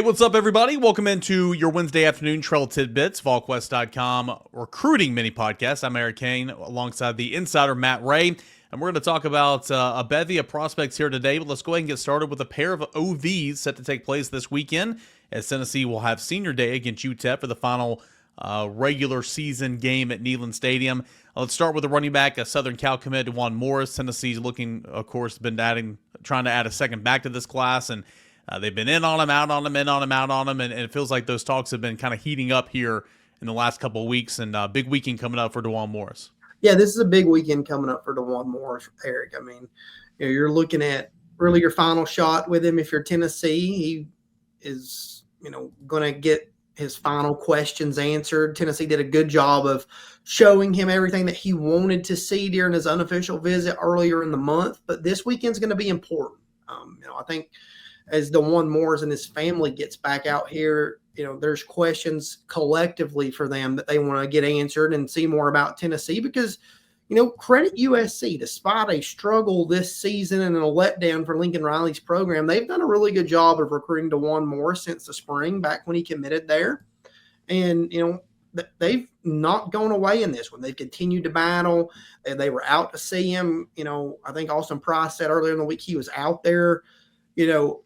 Hey, what's up, everybody? Welcome into your Wednesday afternoon Trail Tidbits, Volquest.com recruiting mini podcast. I'm Eric Kane alongside the insider Matt Ray, and we're going to talk about a bevy of prospects here today. But let's go ahead and get started with a pair of OVs set to take place this weekend, as Tennessee will have senior day against UTEP for the final regular season game at Neyland Stadium. Let's start with the running back, a Southern Cal commit, Dwan Morris. Tennessee's looking, of course, trying to add a second back to this class, and they've been in on him, out on him, in on him, out on him, and it feels like those talks have been kind of heating up here in the last couple of weeks, and big weekend coming up for Dwan Morris. Yeah, this is a big weekend coming up for Dwan Morris, Eric. I mean, you're looking at really your final shot with him. If you're Tennessee, he is, going to get his final questions answered. Tennessee did a good job of showing him everything that he wanted to see during his unofficial visit earlier in the month, but this weekend's going to be important. I think as Dwan Morris and his family gets back out here, there's questions collectively for them that they want to get answered and see more about Tennessee because, credit USC, despite a struggle this season and a letdown for Lincoln Riley's program, they've done a really good job of recruiting Dwan Morris since the spring, back when he committed there. And, they've not gone away in this one. They've continued to battle. They were out to see him. I think Austin Price said earlier in the week he was out there,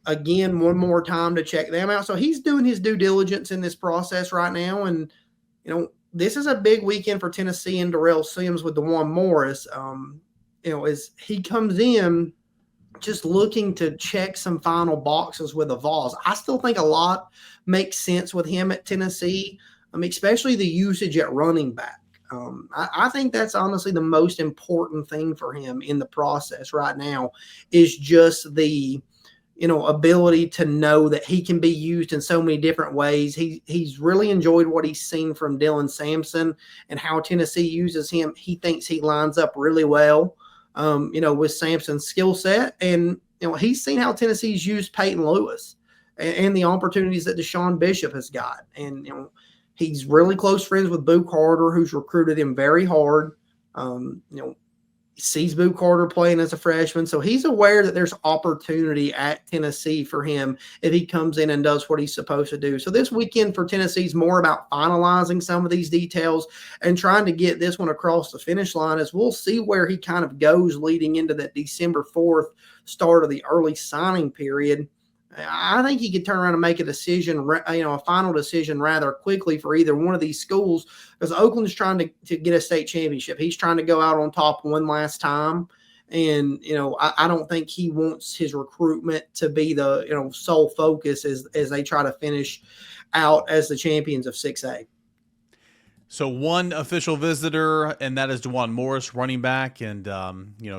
again, one more time to check them out. So he's doing his due diligence in this process right now. And, this is a big weekend for Tennessee and Darrell Sims with Dwan Morris. As he comes in just looking to check some final boxes with the Vols. I still think a lot makes sense with him at Tennessee, especially the usage at running back. I think that's honestly the most important thing for him in the process right now is just the ability to know that he can be used in so many different ways. He's really enjoyed what he's seen from Dylan Sampson and how Tennessee uses him. He thinks he lines up really well, with Sampson's skill set. And, he's seen how Tennessee's used Peyton Lewis and the opportunities that Deshaun Bishop has got. And, he's really close friends with Boo Carter, who's recruited him very hard. Sees Boo Carter playing as a freshman, so he's aware that there's opportunity at Tennessee for him if he comes in and does what he's supposed to do. So this weekend for Tennessee is more about finalizing some of these details and trying to get this one across the finish line, as we'll see where he kind of goes leading into that December 4th start of the early signing period. I think he could turn around and make a decision, a final decision rather quickly for either one of these schools, because Oakland's trying to get a state championship. He's trying to go out on top one last time. And, I don't think he wants his recruitment to be the, sole focus as they try to finish out as the champions of 6A. So one official visitor, and that is Dwan Morris, running back, and,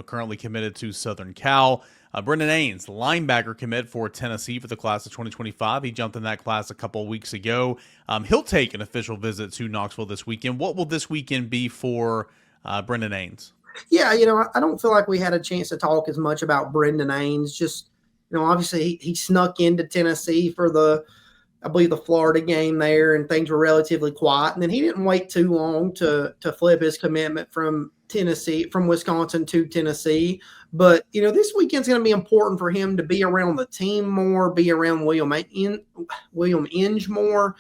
currently committed to Southern Cal. Brendan Ains, linebacker commit for Tennessee for the class of 2025. He jumped in that class a couple of weeks ago. He'll take an official visit to Knoxville this weekend. What will this weekend be for Brendan Ains? Yeah, I don't feel like we had a chance to talk as much about Brendan Ains. Just, obviously he snuck into Tennessee for the Florida game there, and things were relatively quiet. And then he didn't wait too long to flip his commitment from Wisconsin to Tennessee. But, this weekend's going to be important for him to be around the team more, be around William Inge more,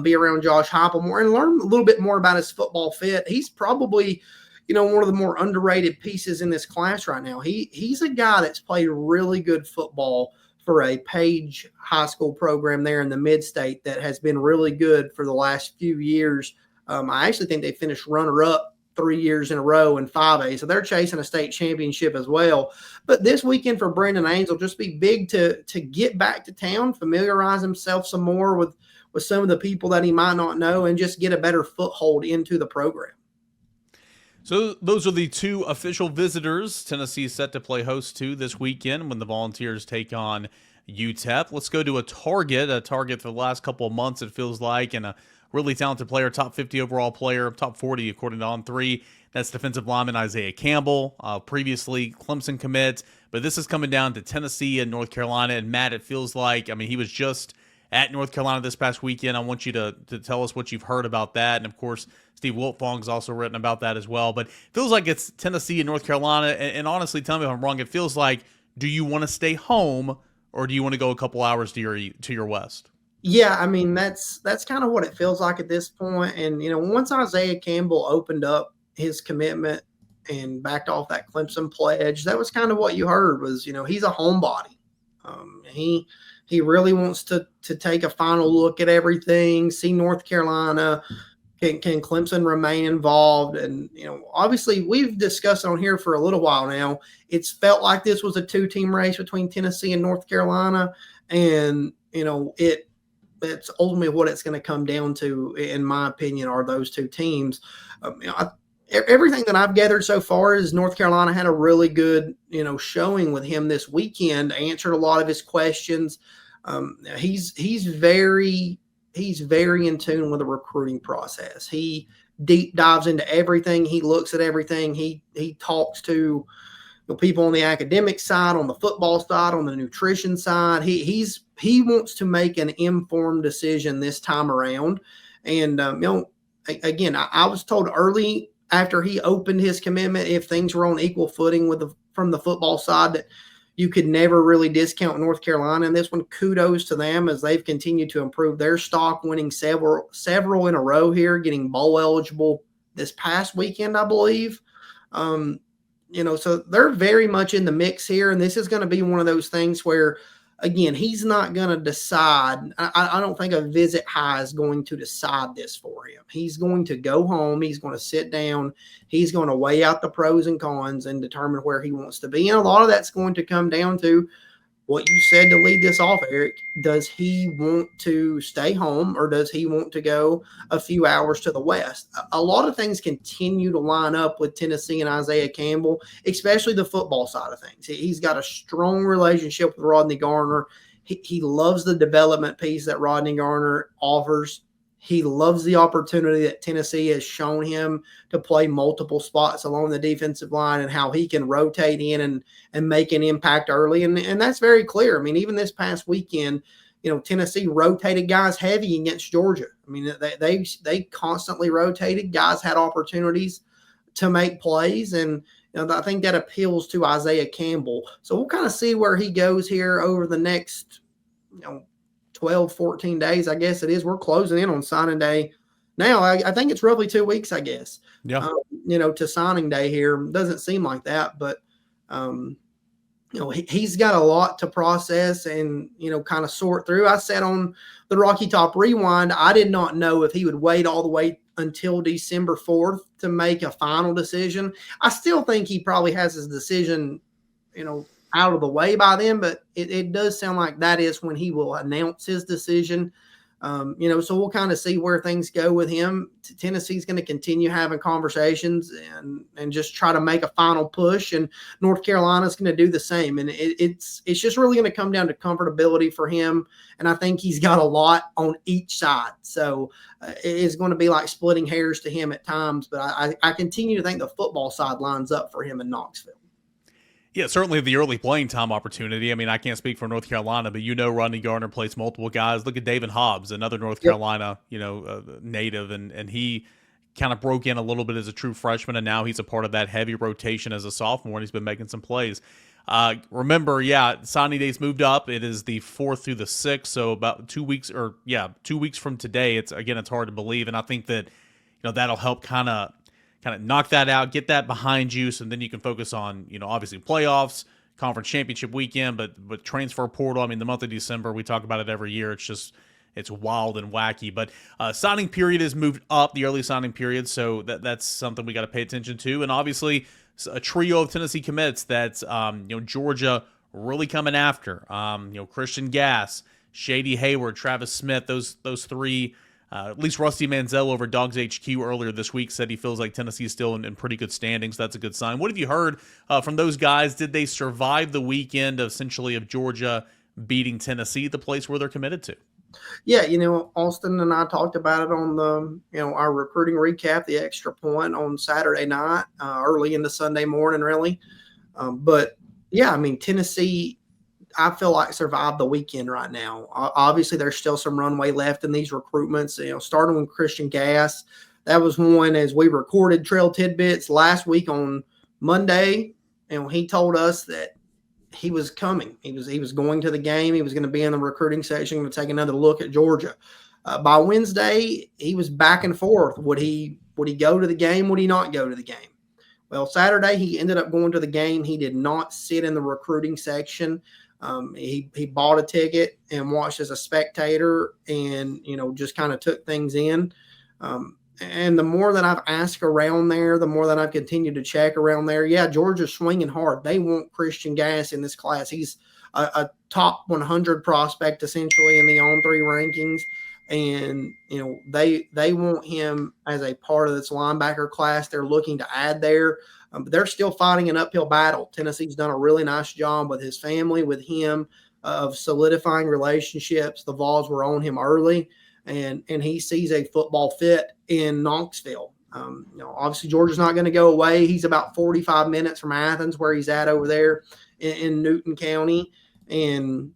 be around Josh Heupel more, and learn a little bit more about his football fit. He's probably, one of the more underrated pieces in this class right now. He's a guy that's played really good football for a Page high school program there in the mid-state that has been really good for the last few years. I actually think they finished runner-up 3 years in a row in 5A, so they're chasing a state championship as well. But this weekend for Brendan Ains will just be big to get back to town, familiarize himself some more with some of the people that he might not know, and just get a better foothold into the program. So those are the two official visitors Tennessee is set to play host to this weekend when the Volunteers take on UTEP. Let's go to a target for the last couple of months, it feels like, and a really talented player, top 50 overall player, top 40 according to On3. That's defensive lineman Isaiah Campbell, previously Clemson commit. But this is coming down to Tennessee and North Carolina. And Matt, it feels like, he was just at North Carolina this past weekend. I want you to tell us what you've heard about that. And, of course, Steve Wiltfong's also written about that as well. But it feels like it's Tennessee and North Carolina. And honestly, tell me if I'm wrong, it feels like, do you want to stay home or do you want to go a couple hours to your west? Yeah, I mean that's kind of what it feels like at this point. And once Isaiah Campbell opened up his commitment and backed off that Clemson pledge, that was kind of what you heard was he's a homebody. He really wants to take a final look at everything, see North Carolina. Can Clemson remain involved? And obviously we've discussed on here for a little while now. It's felt like this was a two-team race between Tennessee and North Carolina, and it's ultimately what it's going to come down to, in my opinion, are those two teams. Everything that I've gathered so far is North Carolina had a really good, showing with him this weekend, answered a lot of his questions. He's very in tune with the recruiting process. He deep dives into everything. He looks at everything. He talks to people on the academic side, on the football side, on the nutrition side. He wants to make an informed decision this time around. And again, I was told early after he opened his commitment, if things were on equal footing from the football side, that you could never really discount North Carolina. And this one, kudos to them as they've continued to improve their stock, winning several in a row here, getting bowl eligible this past weekend, I believe. So they're very much in the mix here. And this is going to be one of those things where, again, he's not going to decide. I don't think a visit high is going to decide this for him. He's going to go home. He's going to sit down. He's going to weigh out the pros and cons and determine where he wants to be. And a lot of that's going to come down to what you said to lead this off, Eric. Does he want to stay home, or does he want to go a few hours to the west? A lot of things continue to line up with Tennessee and Isaiah Campbell, especially the football side of things. He's got a strong relationship with Rodney Garner. He loves the development piece that Rodney Garner offers. He loves the opportunity that Tennessee has shown him to play multiple spots along the defensive line and how he can rotate in and make an impact early. And that's very clear. I mean, even this past weekend, Tennessee rotated guys heavy against Georgia. I mean, they constantly rotated. Guys had opportunities to make plays, and I think that appeals to Isaiah Campbell. So we'll kind of see where he goes here over the next 12, 14 days, I guess it is. We're closing in on signing day now. I think it's roughly 2 weeks, I guess. Yeah. To signing day here. Doesn't seem like that, but he's got a lot to process and kind of sort through. I said on the Rocky Top Rewind, I did not know if he would wait all the way until December 4th to make a final decision. I still think he probably has his decision, out of the way by then, but it does sound like that is when he will announce his decision. So we'll kind of see where things go with him. Tennessee's going to continue having conversations and just try to make a final push, and North Carolina's going to do the same. And it's just really going to come down to comfortability for him. And I think he's got a lot on each side. So it is going to be like splitting hairs to him at times, but I continue to think the football side lines up for him in Knoxville. Yeah, certainly the early playing time opportunity. I mean, I can't speak for North Carolina, but Rodney Garner plays multiple guys. Look at David Hobbs, another North Carolina, native, and he kind of broke in a little bit as a true freshman, and now he's a part of that heavy rotation as a sophomore, and he's been making some plays. Remember, signing days moved up. It is the 4th through the 6th, so about 2 weeks, 2 weeks from today. It's hard to believe, and I think that that'll help kind of knock that out, get that behind you, so then you can focus on, obviously playoffs, conference championship weekend, but transfer portal. I mean, the month of December, we talk about it every year. It's wild and wacky. But signing period has moved up, the early signing period, so that's something we got to pay attention to. And obviously, a trio of Tennessee commits that's Georgia really coming after. Christian Gass, Shady Hayward, Travis Smith, those three. At least Rusty Manziel over Dogs HQ earlier this week said he feels like Tennessee is still in pretty good standings. So that's a good sign. What have you heard from those guys? Did they survive the weekend of Georgia beating Tennessee, the place where they're committed to? Yeah, Austin and I talked about it on the, our recruiting recap, the extra point on Saturday night, early into Sunday morning, really. But yeah, I mean, Tennessee, I feel like survived the weekend right now. Obviously, there's still some runway left in these recruitments. Starting with Christian Gass, that was one as we recorded Trail Tidbits last week on Monday, and he told us that he was coming. He was going to the game. He was going to be in the recruiting section to take another look at Georgia. By Wednesday, he was back and forth. Would he go to the game? Would he not go to the game? Well, Saturday he ended up going to the game. He did not sit in the recruiting section. He bought a ticket and watched as a spectator, and just kind of took things in. And the more that I've asked around there, the more that I've continued to check around there. Yeah, Georgia's swinging hard. They want Christian Gass in this class. He's a top 100 prospect essentially in the On3 rankings. And, they want him as a part of this linebacker class. They're looking to add there. But they're still fighting an uphill battle. Tennessee's done a really nice job with his family, with him, of solidifying relationships. The Vols were on him early, and he sees a football fit in Knoxville. Obviously Georgia's not going to go away. He's about 45 minutes from Athens, where he's at over there in Newton County. And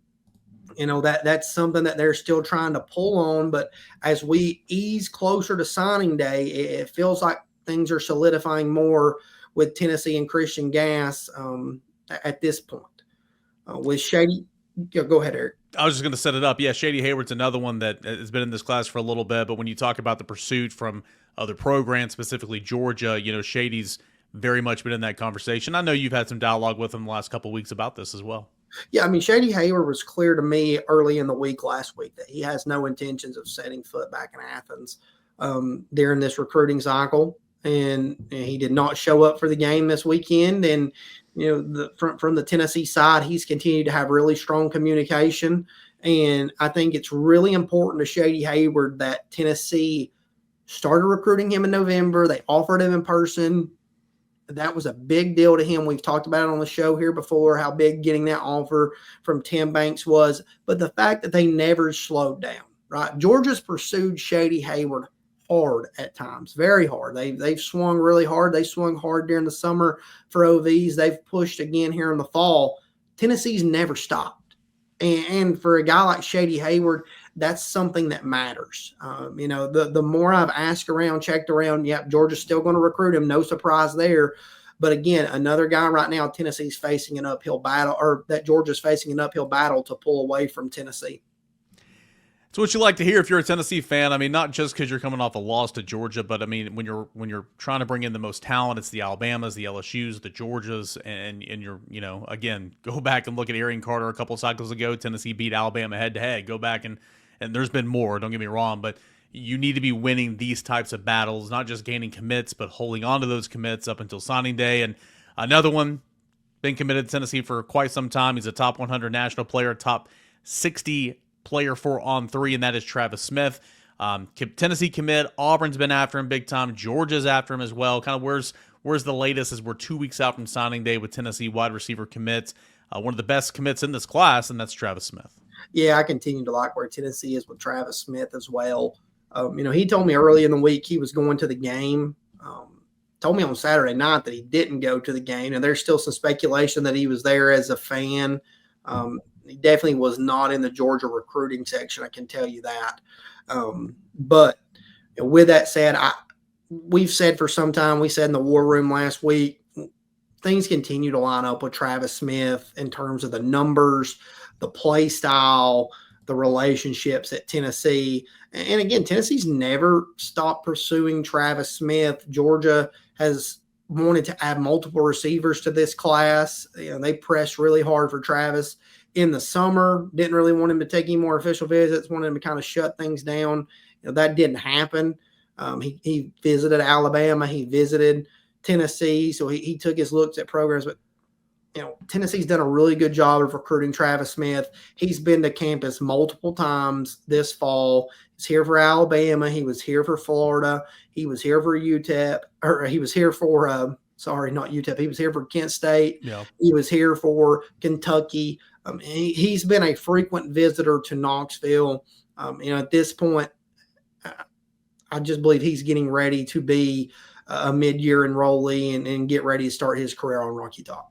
that's something that they're still trying to pull on. But as we ease closer to signing day, it feels like things are solidifying more with Tennessee and Christian Gass at this point. With Shady, go ahead, Eric. I was just going to set it up. Yeah, Shady Hayward's another one that has been in this class for a little bit. But when you talk about the pursuit from other programs, specifically Georgia, Shady's very much been in that conversation. I know you've had some dialogue with him the last couple of weeks about this as well. Yeah, Shady Hayward was clear to me early in the week last week that he has no intentions of setting foot back in Athens during this recruiting cycle. And he did not show up for the game this weekend. And, from the Tennessee side, he's continued to have really strong communication. And I think it's really important to Shady Hayward that Tennessee started recruiting him in November. They offered him in person. That was a big deal to him. We've talked about it on the show here before, how big getting that offer from Tim Banks was. But the fact that they never slowed down, right? Georgia's pursued Shady Hayward hard at times, very hard. They've swung really hard. They swung hard during the summer for OVs. They've pushed again here in the fall. Tennessee's never stopped. And for a guy like Shady Hayward, that's something that matters. The more I've asked around, checked around, yep, Georgia's still going to recruit him. No surprise there. But again, another guy right now, Tennessee's facing an uphill battle, or that Georgia's facing an uphill battle to pull away from Tennessee. It's what you like to hear if you're a Tennessee fan. Not just because you're coming off a loss to Georgia, but when you're trying to bring in the most talent, it's the Alabamas, the LSUs, the Georgias, and you're again, go back and look at Arian Carter a couple cycles ago. Tennessee beat Alabama head to head. Go back and there's been more. Don't get me wrong, but you need to be winning these types of battles, not just gaining commits, but holding on to those commits up until signing day. And another one, been committed to Tennessee for quite some time. He's a top 100 national player, top 60 player for On3, and that is Travis Smith. Tennessee commit. Auburn's been after him big time. Georgia's after him as well. Kind of where's the latest as we're 2 weeks out from signing day with Tennessee wide receiver commits. One of the best commits in this class, and that's Travis Smith. Yeah, I continue to like where Tennessee is with Travis Smith as well. He told me early in the week he was going to the game. Told me on Saturday night that he didn't go to the game, and there's still some speculation that he was there as a fan. He definitely was not in the Georgia recruiting section, I can tell you that. But with that said, we've said for some time, we said in the War Room last week, things continue to line up with Travis Smith in terms of the numbers, the play style, the relationships at Tennessee. And again, Tennessee's never stopped pursuing Travis Smith. Georgia has wanted to add multiple receivers to this class. They pressed really hard for Travis in the summer. Didn't really want him to take any more official visits, wanted him to kind of shut things down. That didn't happen. He visited Alabama. He visited Tennessee. So he took his looks at programs. But, Tennessee's done a really good job of recruiting Travis Smith. He's been to campus multiple times this fall. He's here for Alabama. He was here for Florida. He was here for UTEP. Or he was here for not UTEP. He was here for Kent State. Yeah. He was here for Kentucky. He's been a frequent visitor to Knoxville. At this point, I just believe he's getting ready to be a mid-year enrollee and get ready to start his career on Rocky Top.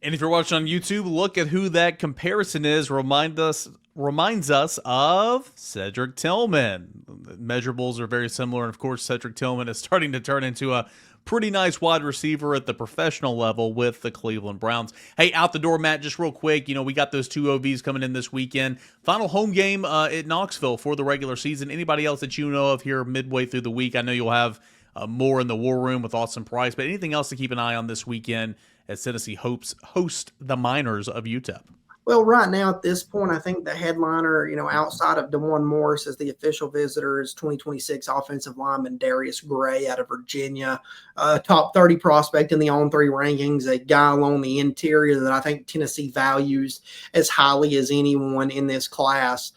And if you're watching on YouTube, look at who that comparison is. Reminds us of Cedric Tillman. The measurables are very similar, and of course, Cedric Tillman is starting to turn into a pretty nice wide receiver at the professional level with the Cleveland Browns. Hey, out the door, Matt, just real quick, we got those two OVs coming in this weekend. Final home game at Knoxville for the regular season. Anybody else that you know of here midway through the week? I know you'll have more in the war room with Austin Price, but anything else to keep an eye on this weekend as Tennessee host the Miners of UTEP? Well, right now at this point, I think the headliner, outside of Dwan Morris as the official visitor, is 2026 offensive lineman Darius Gray out of Virginia, top 30 prospect in the On3 rankings, a guy along the interior that I think Tennessee values as highly as anyone in this class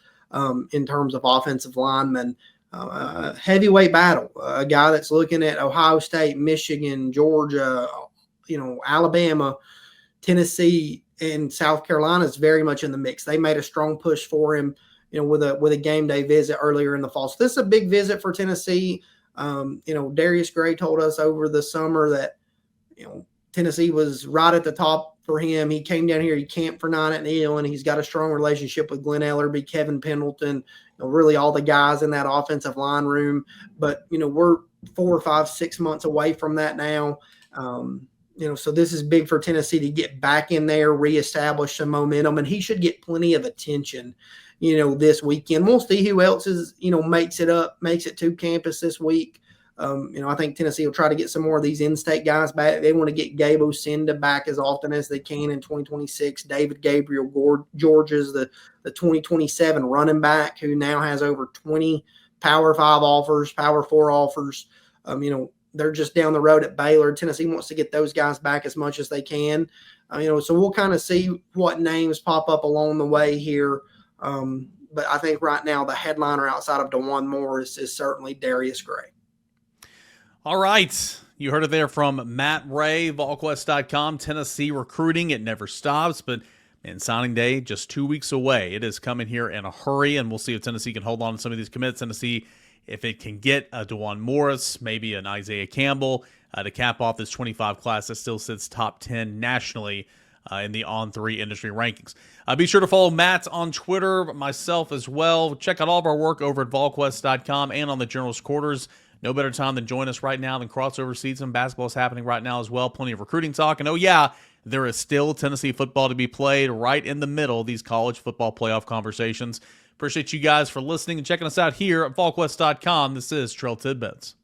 in terms of offensive linemen. Heavyweight battle, a guy that's looking at Ohio State, Michigan, Georgia, Alabama, Tennessee, and South Carolina is very much in the mix. They made a strong push for him, with a game day visit earlier in the fall. So this is a big visit for Tennessee. Darius Gray told us over the summer that, Tennessee was right at the top for him. He came down here, he camped for 9 at Neal, and he's got a strong relationship with Glenn Ellerby, Kevin Pendleton, really all the guys in that offensive line room. But, we're 4, 5, 6 months away from that now. So this is big for Tennessee to get back in there, reestablish some momentum, and he should get plenty of attention, this weekend. We'll see who else makes it to campus this week. I think Tennessee will try to get some more of these in-state guys back. They want to get Gabe Osinda back as often as they can in 2026. David Gabriel Georges, the 2027 running back, who now has over 20 Power 5 offers, Power 4 offers. They're just down the road at Baylor. Tennessee wants to get those guys back as much as they can. So we'll kind of see what names pop up along the way here. But I think right now the headliner outside of Dwan Morris is certainly Darius Gray. All right. You heard it there from Matt Ray, Volquest.com. Tennessee recruiting, it never stops. But signing day just 2 weeks away. It is coming here in a hurry, and we'll see if Tennessee can hold on to some of these commits. Tennessee, if it can get a Dwan Morris, maybe an Isaiah Campbell to cap off this 25 class that still sits top 10 nationally in the On3 industry rankings. Be sure to follow Matt on Twitter, myself as well. Check out all of our work over at Volquest.com and on the Journal's Quarters. No better time than join us right now than crossover season. Basketball is happening right now as well. Plenty of recruiting talk. And there is still Tennessee football to be played right in the middle of these college football playoff conversations. Appreciate you guys for listening and checking us out here at Volquest.com. This is Trail Tidbits.